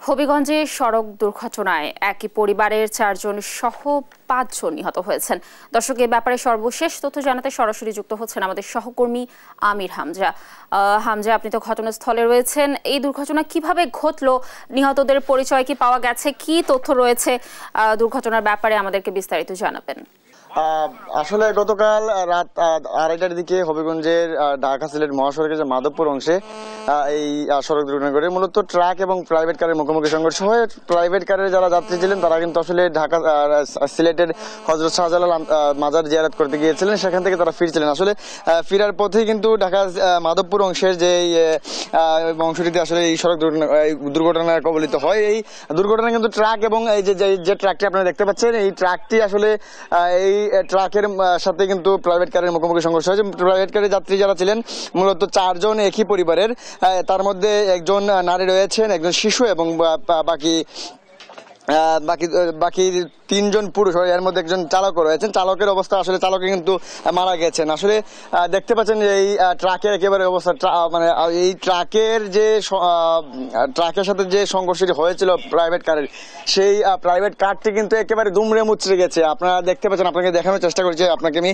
হবিগঞ্জে সড়ক দুর্ঘটনায় একই পরিবারের 4 জন সহ 5 জন নিহত হয়েছেন। দর্শক, এই ব্যাপারে সর্বশেষ তথ্য জানাতে সরাসরি যুক্ত হচ্ছেন আমাদের সহকর্মী আমির হামজা। হামজা, আপনি তো ঘটনাস্থলে রয়েছেন। এই দুর্ঘটনা কিভাবে ঘটলো, নিহতদের পরিচয় কি পাওয়া গেছে, কি তথ্য রয়েছে দুর্ঘটনার ব্যাপারে আমাদেরকে বিস্তারিত জানাবেন। আসলে গতকাল রাত 2:30টার দিকে হবিগঞ্জের ঢাকা সিলেট মহাসড়কের যে মাধবপুর অংশে এই সড়ক দুর্ঘটনা ঘটে। মূলত ট্রাক এবং প্রাইভেট কারের মুখোমুখি সংঘর্ষ হয়ে প্রাইভেট কারের যারা যাত্রী ছিলেন তারা কিন্তু আসলে ঢাকা সিলেটের হযরত শাহজালাল মাজার জিয়ারত করতে গিয়েছিলেন, সেখান থেকে তারা ফিরছিলেন। আসলে ফেরার পথেই কিন্তু ঢাকা মাধবপুর অংশের যে অংশটিতে আসলে এই সড়ক দুর্ঘটনায় কবলিত হয়। এই দুর্ঘটনা কিন্তু ট্রাক এবং এই যে ট্রাকটি আপনারা দেখতে পাচ্ছেন, এই ট্রাকটি আসলে এই ট্রাকের সাথে কিন্তু প্রাইভেট কারের মুখোমুখি সংঘর্ষ হয়েছে। প্রাইভেট কারের যাত্রী যারা ছিলেন মূলত 4 জন একই পরিবারের, তার মধ্যে একজন নারী রয়েছেন, একজন শিশু এবং বাকি 3 জন পুরুষ। এর মধ্যে একজন চালকও রয়েছেন। চালকের অবস্থা আসলে চালকে কিন্তু মারা গেছেন। আসলে দেখতে পাচ্ছেন যে এই ট্রাকের একেবারে অবস্থা, মানে এই ট্রাকের সাথে যে সংঘর্ষটি হয়েছিল প্রাইভেট কারের, সেই প্রাইভেট কারটি কিন্তু একেবারে দুমড়ে মুচড়ে গেছে। আপনারা দেখতে পাচ্ছেন, আপনাকে দেখানোর চেষ্টা করছি আপনাকে আমি।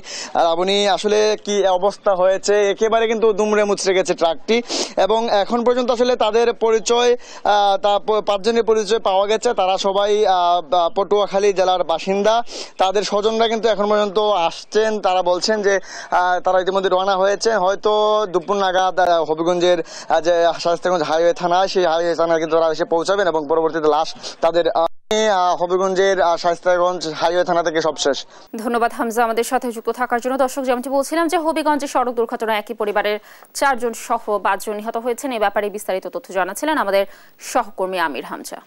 আপনি আসলে কি অবস্থা হয়েছে, একেবারে কিন্তু দুমড়ে মুচড়ে গেছে ট্রাকটি। এবং এখন পর্যন্ত আসলে তাদের পরিচয়, 5 জনের পরিচয় পাওয়া গেছে। তারা সবাই পটুয়াখালী জেলার বাসিন্দা। তাদের স্বজনরা কিন্তু এখন পর্যন্ত আসছেন। তারা বলছেন যে তারা ইতিমধ্যে রওনা হয়েছে, হয়তো দুপুর নাগাদ হবিগঞ্জের যে শায়েস্তাগঞ্জ হাইওয়ে থানা, সেই হাইওয়ে থানায় কিন্তু তারা এসে পৌঁছাবেন এবং পরবর্তীতে লাশ তাদের হবিগঞ্জের শায়েস্তাগঞ্জ হাইওয়ে থানা থেকে সবশেষ। ধন্যবাদ হামজা আমাদের সাথে যুক্ত থাকার জন্য। দর্শক, যেমনটি বলছিলাম যে হবিগঞ্জে সড়ক দুর্ঘটনায় একই পরিবারের 4 জন সহ 5 জন নিহত হয়েছেন। এই ব্যাপারে বিস্তারিত তথ্য জানাচ্ছিলেন আমাদের সহকর্মী আমির হামজা।